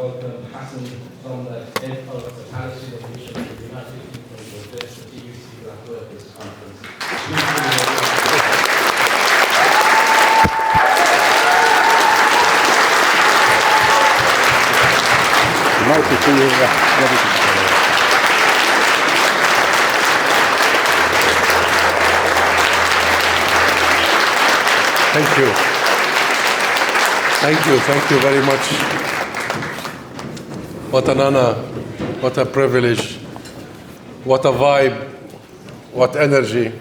welcome Husam Zomlot, head of the Palestine mission of the United Nations to address the TUC Black Workers Conference. Thank you. Thank you very much. What an honor, what a privilege, what a vibe, what energy.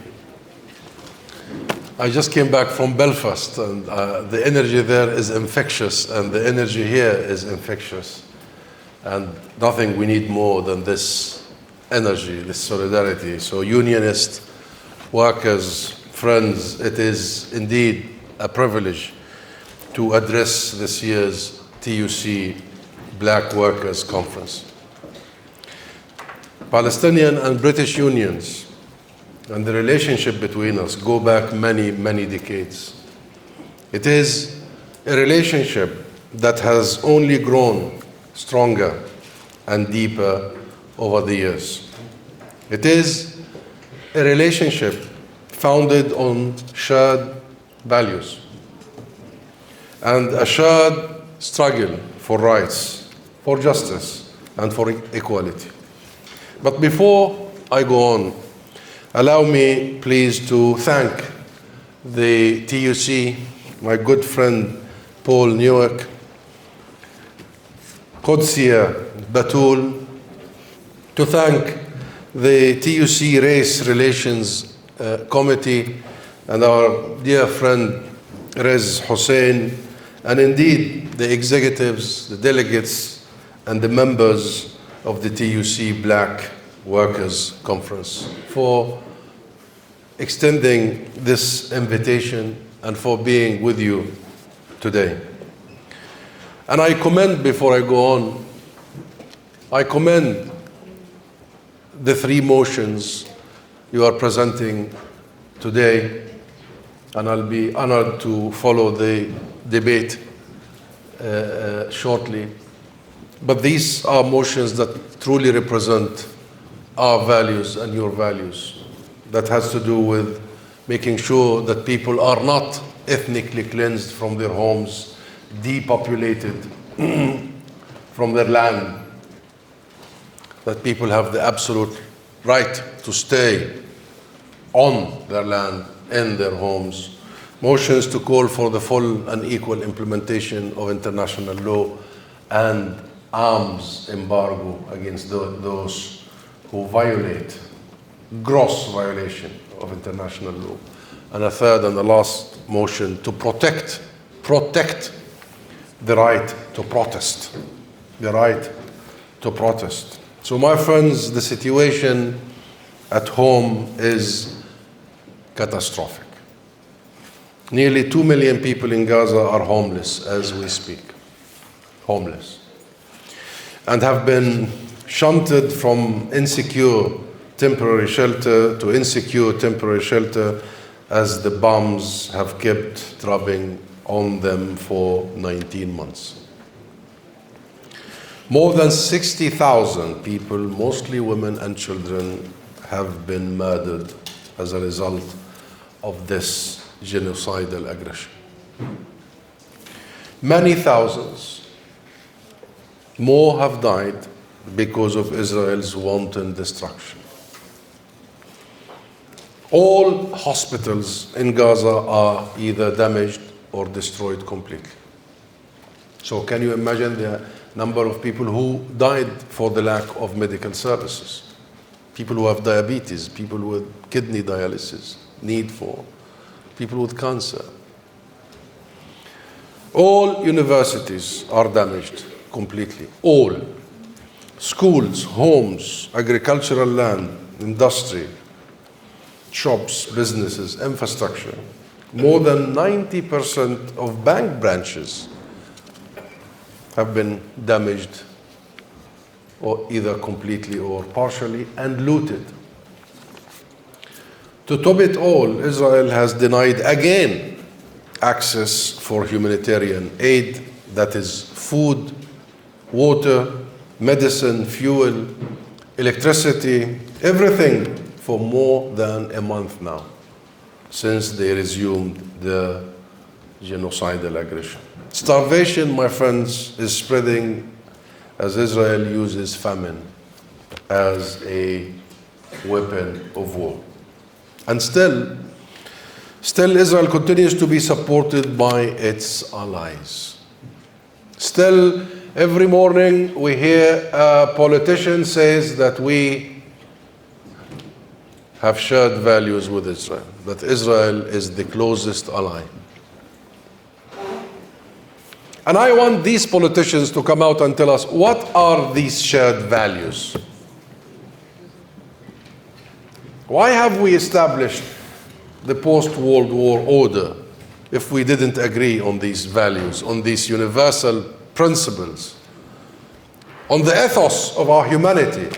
I just came back from Belfast, and the energy there is infectious, and the energy here is infectious. And nothing we need more than this energy, this solidarity. So unionists, workers, friends, it is indeed a privilege to address this year's TUC Black Workers Conference. Palestinian and British unions and the relationship between us go back many, many decades. It is a relationship that has only grown stronger and deeper over the years. It is a relationship founded on shared values and a shared struggle for rights, for justice, and for equality. But before I go on, allow me please to thank the TUC, my good friend Paul Newark, Qudsiya Batul, to thank the TUC Race Relations Committee and our dear friend Rez Hussein, and indeed the executives, the delegates, and the members of the TUC Black Workers Conference for extending this invitation and for being with you today. And I commend, before I go on, I commend the three motions you are presenting today, and I'll be honored to follow the debate shortly. But these are motions that truly represent our values and your values. That has to do with making sure that people are not ethnically cleansed from their homes, depopulated from their land, that people have the absolute right to stay on their land, in their homes. Motions to call for the full and equal implementation of international law and arms embargo against those who violate, gross violation of international law. And a third and the last motion to protect the right to protest. The right to protest. So my friends, the situation at home is catastrophic. Nearly 2 million people in Gaza are homeless as we speak. Homeless. And have been shunted from insecure temporary shelter to insecure temporary shelter as the bombs have kept dropping on them for 19 months. More than 60,000 people, mostly women and children, have been murdered as a result of this genocidal aggression. Many thousands more have died because of Israel's wanton destruction. All hospitals in Gaza are either damaged or destroyed completely. So can you imagine the number of people who died for the lack of medical services? People who have diabetes, people with kidney dialysis, need for, people with cancer. All universities are damaged completely, all. Schools, homes, agricultural land, industry, shops, businesses, infrastructure. More than 90% of bank branches have been damaged, or either completely or partially, and looted. To top it all, Israel has denied again access for humanitarian aid, that is food water, medicine, fuel, electricity, everything for more than a month now, since they resumed the genocidal aggression. Starvation, my friends, is spreading as Israel uses famine as a weapon of war. And still Israel continues to be supported by its allies. Still, every morning we hear a politician says that we have shared values with Israel, that Israel is the closest ally. And I want these politicians to come out and tell us, what are these shared values? Why have we established the post-World War order if we didn't agree on these values, on these universal principles, on the ethos of our humanity?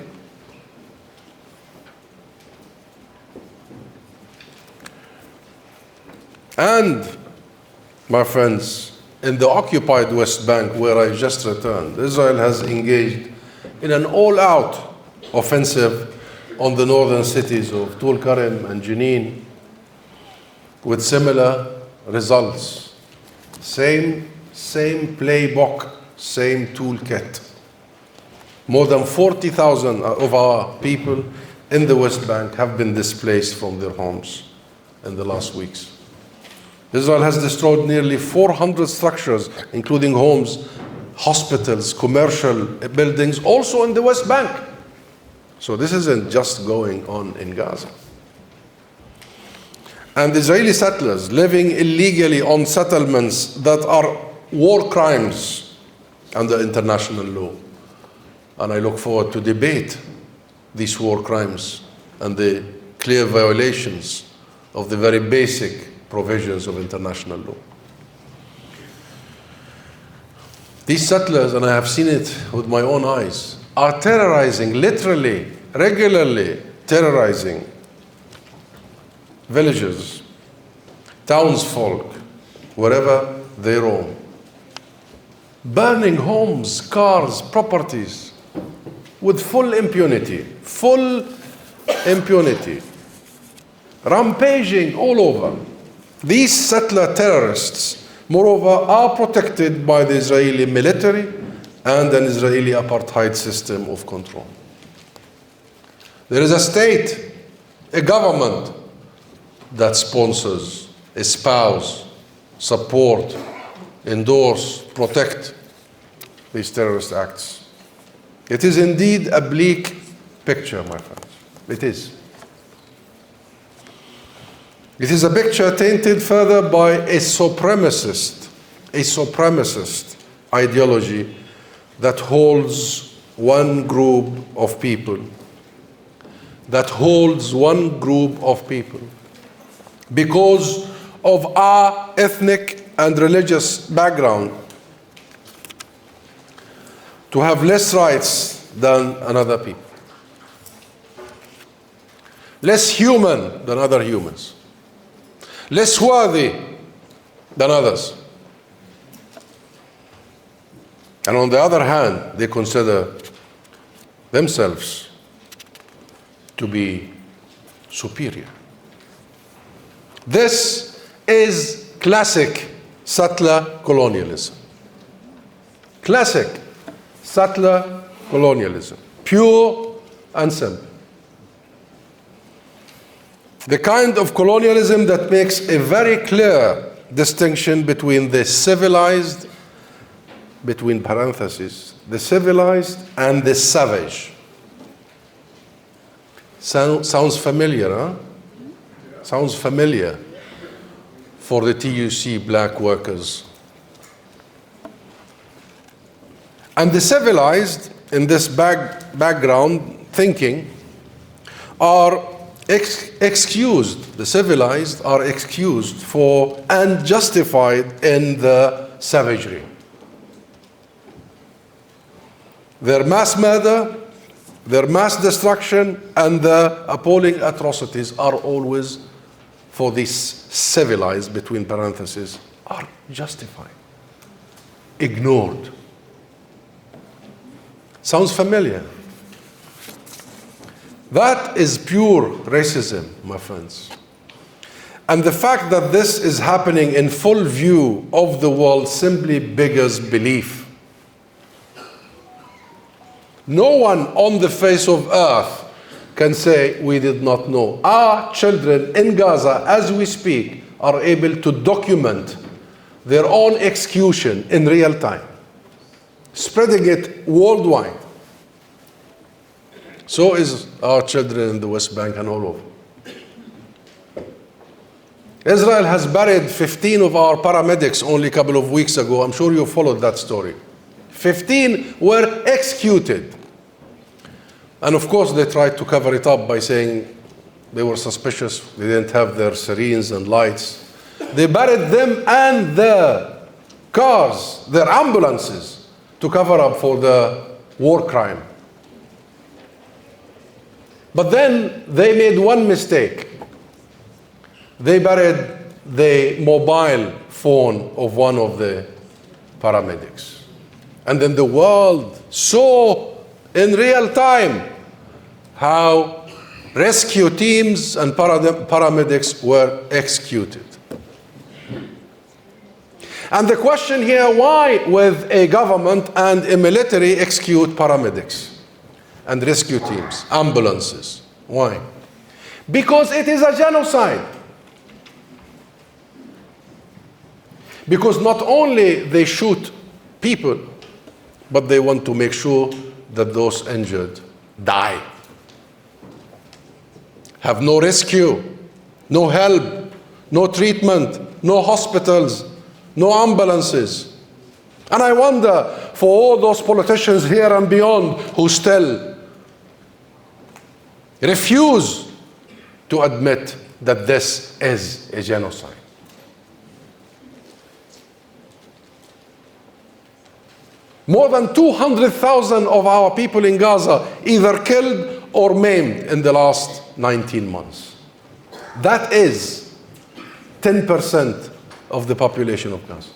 And, my friends, in the occupied West Bank, where I just returned, Israel has engaged in an all-out offensive on the northern cities of Tulkarem and Jenin, with similar results. Same playbook, same toolkit. More than 40,000 of our people in the West Bank have been displaced from their homes in the last weeks. Israel has destroyed nearly 400 structures, including homes, hospitals, commercial buildings, also in the West Bank. So this isn't just going on in Gaza. And Israeli settlers living illegally on settlements that are war crimes under international law. And I look forward to debate these war crimes and the clear violations of the very basic provisions of international law. These settlers, and I have seen it with my own eyes, are terrorizing, literally, regularly terrorizing villagers, townsfolk, wherever they roam. Burning homes, cars, properties, with full impunity. Rampaging all over. These settler terrorists, moreover, are protected by the Israeli military and an Israeli apartheid system of control. There is a state, a government that sponsors, espouse, support, endorse, protect these terrorist acts. It is indeed a bleak picture, my friends. It is. It is a picture tainted further by a supremacist ideology that holds one group of people, because of our ethnic and religious background, to have less rights than another people, less human than other humans, less worthy than others. And on the other hand, they consider themselves to be superior. This is classic settler colonialism. Classic settler colonialism. Pure and simple. The kind of colonialism that makes a very clear distinction between the civilized, between parentheses, the civilized and the savage. Sounds familiar, huh? Sounds familiar for the TUC Black Workers. And the civilized, in this background thinking, are excused, the civilized are excused for and justified in the savagery. Their mass murder, their mass destruction, and the appalling atrocities are always, for these civilized, between parentheses, are justified, ignored. Sounds familiar? That is pure racism, my friends. And the fact that this is happening in full view of the world simply beggars belief. No one on the face of earth can say we did not know. Our children in Gaza, as we speak, are able to document their own execution in real time, spreading it worldwide. So is our children in the West Bank and all over. Israel has buried 15 of our paramedics only a couple of weeks ago. I'm sure you followed that story. 15 were executed. And of course, they tried to cover it up by saying they were suspicious. They didn't have their sirens and lights. They buried them and their cars, their ambulances, to cover up for the war crime. But then they made one mistake. They buried the mobile phone of one of the paramedics. And then the world saw in real time how rescue teams and paramedics were executed. And the question here, why with a government and a military execute paramedics and rescue teams, ambulances? Why? Because it is a genocide. Because not only they shoot people, but they want to make sure that those injured die. Have no rescue, no help, no treatment, no hospitals, no ambulances. And I wonder, for all those politicians here and beyond who still refuse to admit that this is a genocide. More than 200,000 of our people in Gaza either killed or maimed in the last 19 months. That is 10% of the population of Gaza.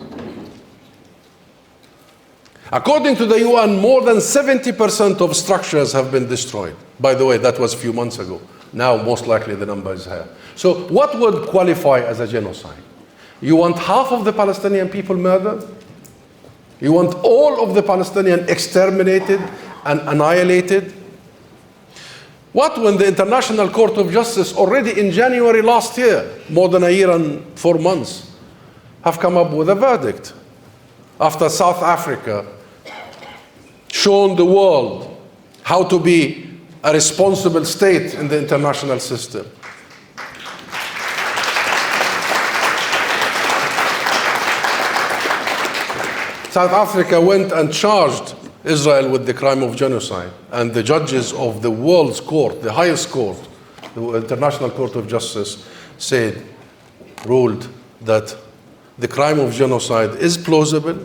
According to the UN, more than 70% of structures have been destroyed. By the way, that was a few months ago. Now, most likely, the number is higher. So what would qualify as a genocide? You want half of the Palestinian people murdered? You want all of the Palestinians exterminated and annihilated? What when the International Court of Justice already in January last year, more than a year and 4 months, have come up with a verdict after South Africa shown the world how to be a responsible state in the international system. South Africa went and charged Israel with the crime of genocide, and the judges of the world's court, the highest court, the International Court of Justice, ruled that the crime of genocide is plausible,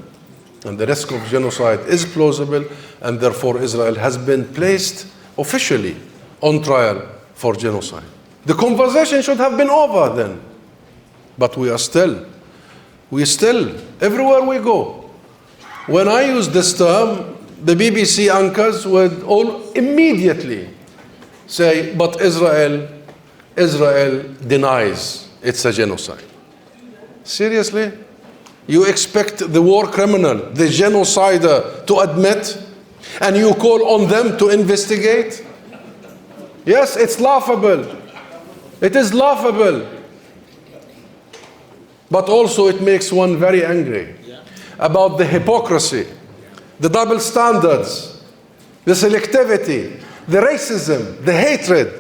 and the risk of genocide is plausible, and therefore Israel has been placed officially on trial for genocide. The conversation should have been over then, but we still, everywhere we go, when I use this term, the BBC anchors would all immediately say, but Israel denies it's a genocide. Seriously? You expect the war criminal, the genocider, to admit, and you call on them to investigate? Yes, it's laughable. It is laughable. But also it makes one very angry about the hypocrisy, the double standards, the selectivity, the racism, the hatred.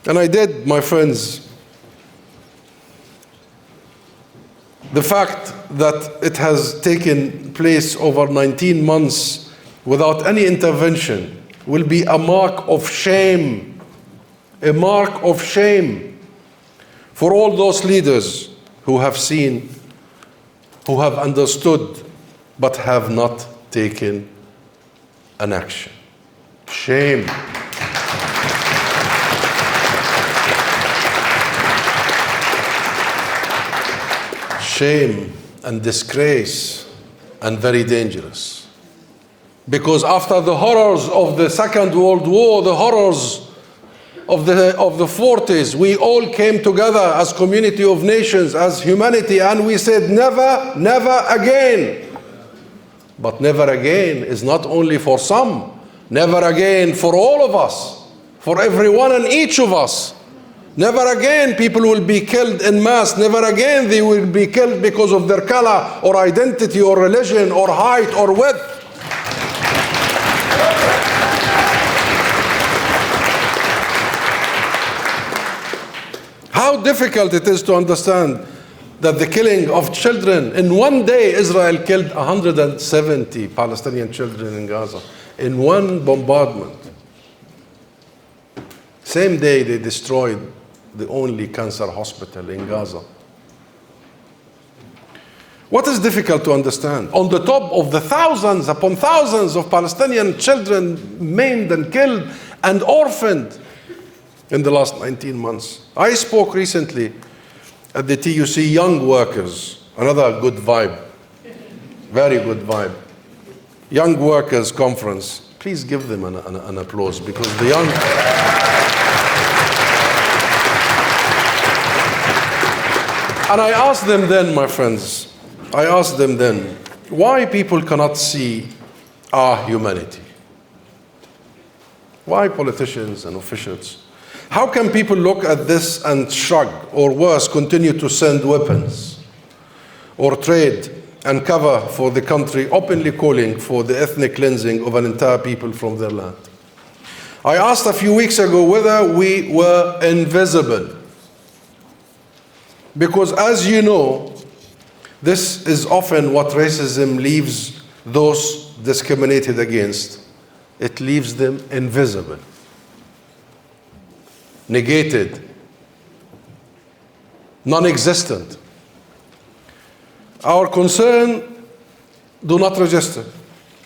And I did, my friends, the fact that it has taken place over 19 months without any intervention will be a mark of shame, a mark of shame for all those leaders who have seen, who have understood, but have not taken an action. Shame. shame and disgrace and very dangerous. Because after the horrors of the Second World War, the horrors of the 40s, we all came together as community of nations, as humanity, and we said never, never again. But never again is not only for some, never again for all of us, for everyone and each of us. Never again people will be killed en masse. Never again they will be killed because of their color or identity or religion or height or width. How difficult it is to understand that the killing of children, in one day Israel killed 170 Palestinian children in Gaza, in one bombardment. Same day they destroyed the only cancer hospital in Gaza. What is difficult to understand? On the top of the thousands upon thousands of Palestinian children maimed and killed and orphaned in the last 19 months. I spoke recently at the TUC Young Workers, another good vibe, very good vibe. Young Workers Conference. Please give them an applause, because the young... And I asked them then, my friends, I asked them then, why people cannot see our humanity? Why politicians and officials? How can people look at this and shrug, or worse, continue to send weapons or trade and cover for the country, openly calling for the ethnic cleansing of an entire people from their land? I asked a few weeks ago whether we were invisible. Because as you know, this is often what racism leaves those discriminated against. It leaves them invisible, negated, non-existent. Our concern do not register.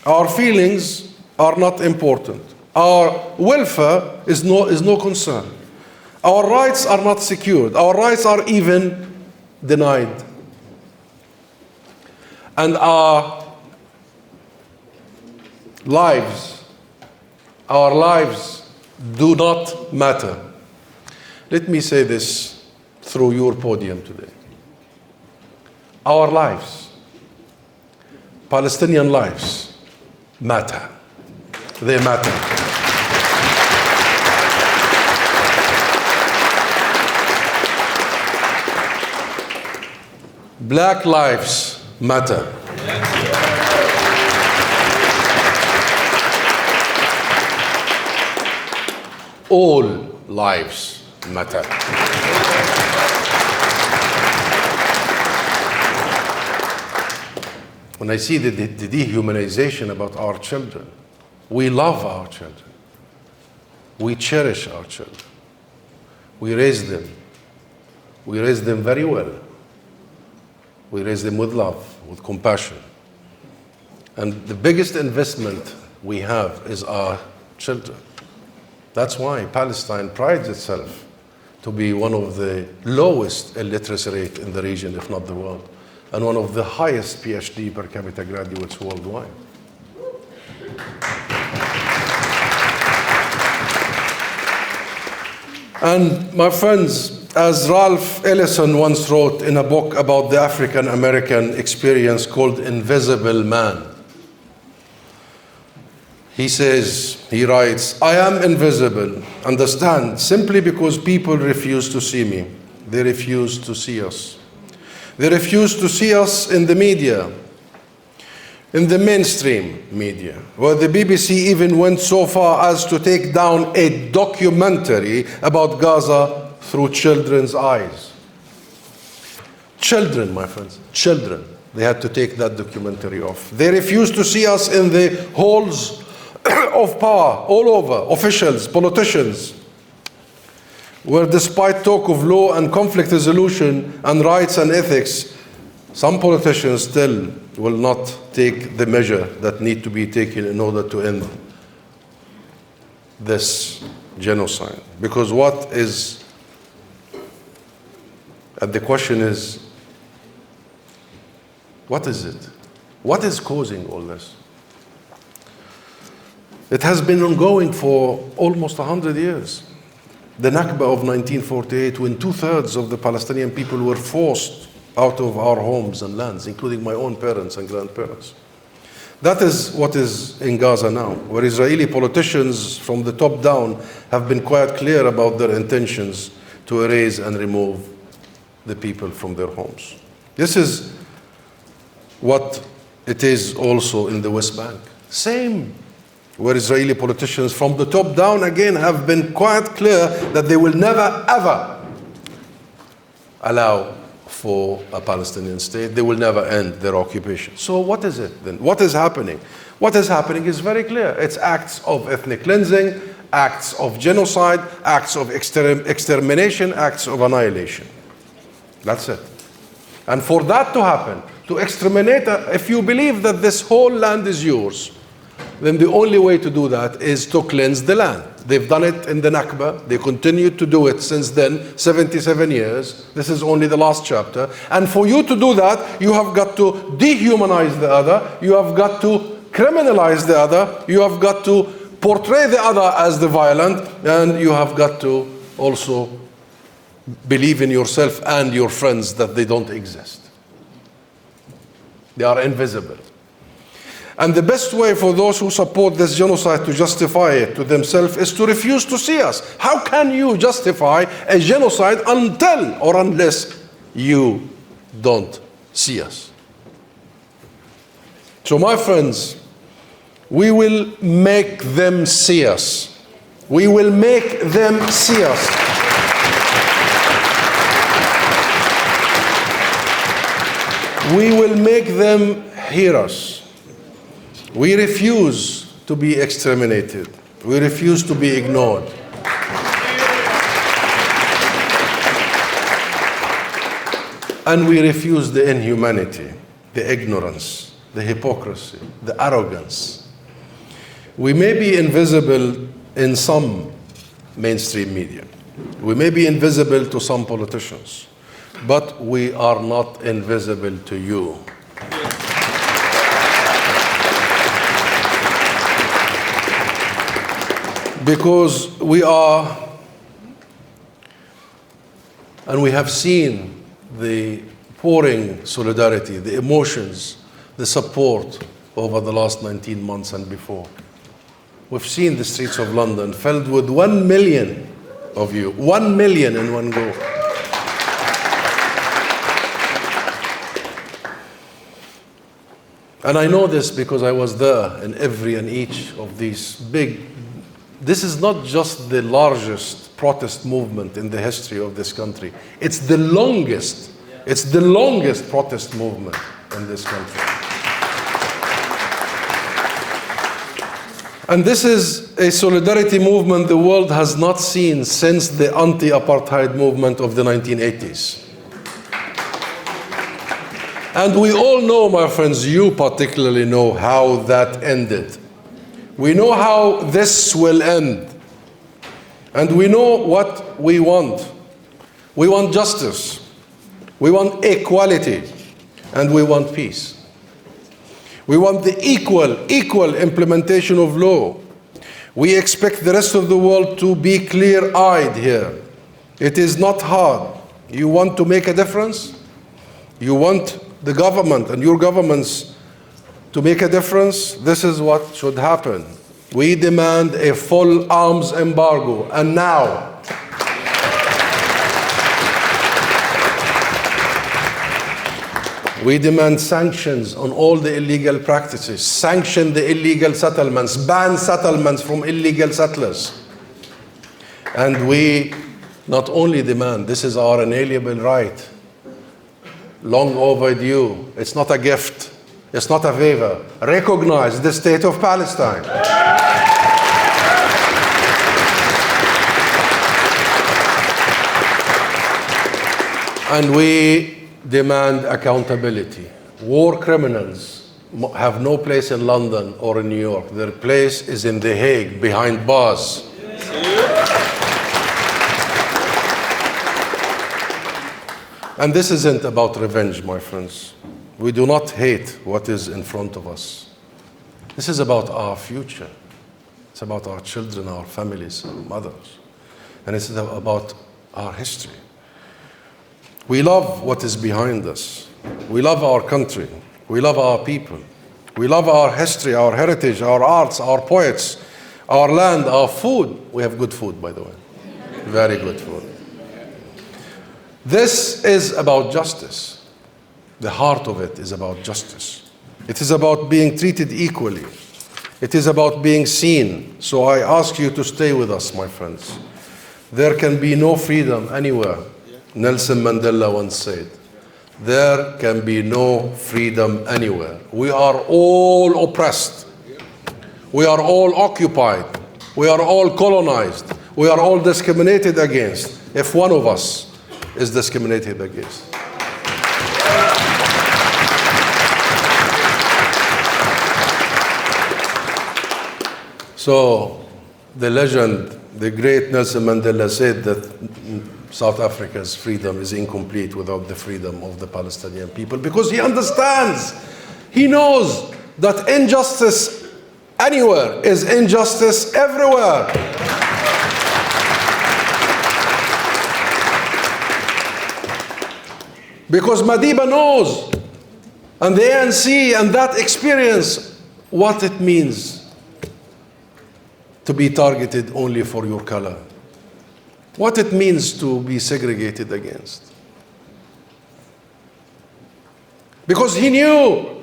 Our feelings are not important. Our welfare is no concern. Our rights are not secured. Our rights are even denied. And our lives do not matter. Let me say this through your podium today. Our lives, Palestinian lives, matter. They matter. Black lives matter. All lives matter. When I see the dehumanization about our children, we love our children. We cherish our children. We raise them. We raise them very well. We raise them with love, with compassion. And the biggest investment we have is our children. That's why Palestine prides itself to be one of the lowest illiteracy rate in the region, if not the world, and one of the highest PhD per capita graduates worldwide. And my friends, as Ralph Ellison once wrote in a book about the African American experience called Invisible Man, he writes, I am invisible, understand, simply because people refuse to see me. They refuse to see us. They refuse to see us in the media, in the mainstream media, where the BBC even went so far as to take down a documentary about Gaza through children's eyes. Children, my friends, children. They had to take that documentary off. They refuse to see us in the halls of power all over, officials, politicians, where despite talk of law and conflict resolution and rights and ethics, some politicians still will not take the measure that need to be taken in order to end this genocide. Because the question is, What is it? What is causing all this? It has been ongoing for almost 100 years. The Nakba of 1948, when 2/3 of the Palestinian people were forced out of our homes and lands, including my own parents and grandparents. That is what is in Gaza now, where Israeli politicians from the top down have been quite clear about their intentions to erase and remove the people from their homes. This is what it is also in the West Bank. Same, where Israeli politicians from the top down again have been quite clear that they will never ever allow for a Palestinian state. They will never end their occupation. So what is it then? What is happening? What is happening is very clear. It's acts of ethnic cleansing, acts of genocide, acts of extermination, acts of annihilation. That's it. And for that to happen, to exterminate, if you believe that this whole land is yours, then the only way to do that is to cleanse the land. They've done it in the Nakba. They continue to do it since then, 77 years. This is only the last chapter. And for you to do that, you have got to dehumanize the other. You have got to criminalize the other. You have got to portray the other as the violent. And you have got to also believe in yourself and your friends that they don't exist. They are invisible. And the best way for those who support this genocide to justify it to themselves is to refuse to see us. How can you justify a genocide until or unless you don't see us? So my friends, we will make them see us. We will make them see us. We will make them hear us. We refuse to be exterminated. We refuse to be ignored. And we refuse the inhumanity, the ignorance, the hypocrisy, the arrogance. We may be invisible in some mainstream media. We may be invisible to some politicians, but we are not invisible to you. Because we are, and we have seen the pouring solidarity, the emotions, the support over the last 19 months and before. We've seen the streets of London filled with 1 million of you, 1 million in one go. And I know this because I was there in every and each of these big. This is not just the largest protest movement in the history of this country. It's the longest protest movement in this country. And this is a solidarity movement the world has not seen since the anti-apartheid movement of the 1980s. And we all know, my friends, you particularly know how that ended. We know how this will end. And we know what we want. We want justice. We want equality. And we want peace. We want the equal implementation of law. We expect the rest of the world to be clear-eyed here. It is not hard. You want to make a difference? You want the government and your governments to make a difference? This is what should happen. We demand a full arms embargo, and now. We demand sanctions on all the illegal practices, sanction the illegal settlements, ban settlements from illegal settlers. And we not only demand, this is our inalienable right, long overdue, it's not a gift, it's not a favor, recognize the state of Palestine. And we demand accountability. War criminals have no place in London or in New York. Their place is in The Hague, behind bars. And this isn't about revenge, my friends. We do not hate what is in front of us. This is about our future. It's about our children, our families, our mothers. And it's about our history. We love what is behind us. We love our country. We love our people. We love our history, our heritage, our arts, our poets, our land, our food. We have good food, by the way. Very good food. This is about justice. The heart of it is about justice. It is about being treated equally. It is about being seen. So I ask you to stay with us, my friends. There can be no freedom anywhere. Nelson Mandela once said, there can be no freedom anywhere. We are all oppressed. We are all occupied. We are all colonized. We are all discriminated against. If one of us is discriminated against. So the legend, the great Nelson Mandela said that South Africa's freedom is incomplete without the freedom of the Palestinian people, because he understands, he knows that injustice anywhere is injustice everywhere. Because Madiba knows, and the ANC and that experience, what it means to be targeted only for your color. What it means to be segregated against. Because he knew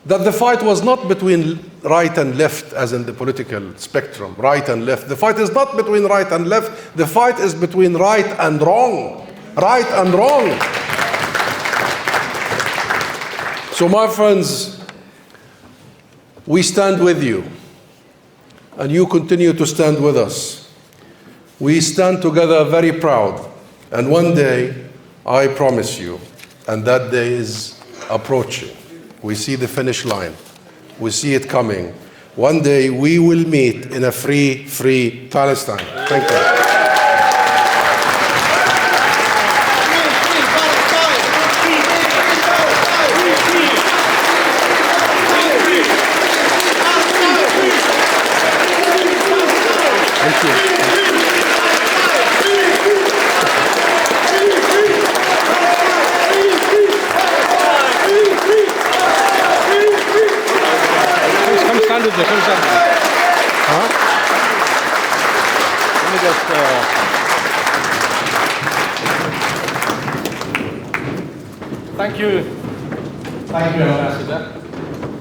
that the fight was not between right and left, as in the political spectrum, right and left. The fight is not between right and left. The fight is between right and wrong. Right and wrong. So my friends, we stand with you. And you continue to stand with us. We stand together very proud. And one day, I promise you, and that day is approaching. We see the finish line. We see it coming. One day, we will meet in a free Palestine. Thank you. Thank you. Thank you, Ambassador.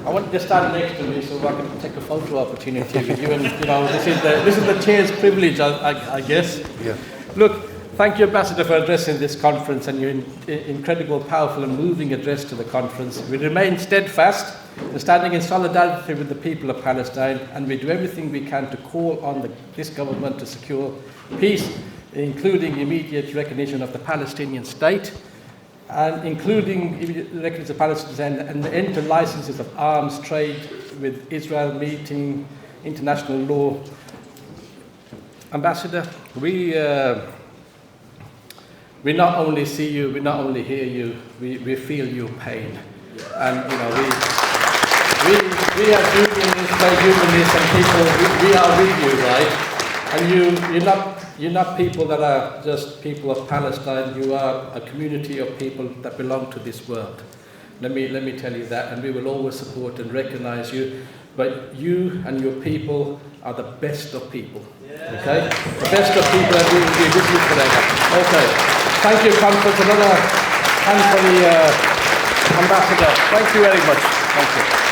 I want you to stand next to me so I can take a photo opportunity with you. And this is the chair's privilege, I guess. Yeah. Look, thank you, Ambassador, for addressing this conference and your incredible, powerful and moving address to the conference. We remain steadfast and standing in solidarity with the people of Palestine, and we do everything we can to call on this government to secure peace, including immediate recognition of the Palestinian state, and including recognition of Palestine and the end to licenses of arms trade with Israel, meeting international law. Ambassador, we not only see you, we not only hear you, we feel your pain. And we as unionists, humanists and people, we are with you, right? And you're not people that are just people of Palestine. You are a community of people that belong to this world. Let me tell you that, and we will always support and recognize you. But you and your people are the best of people. Okay? The best of people, and we will be with you forever. Okay. Thank you, conference. Another hand for the ambassador. Thank you very much. Thank you.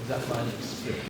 Is that fine?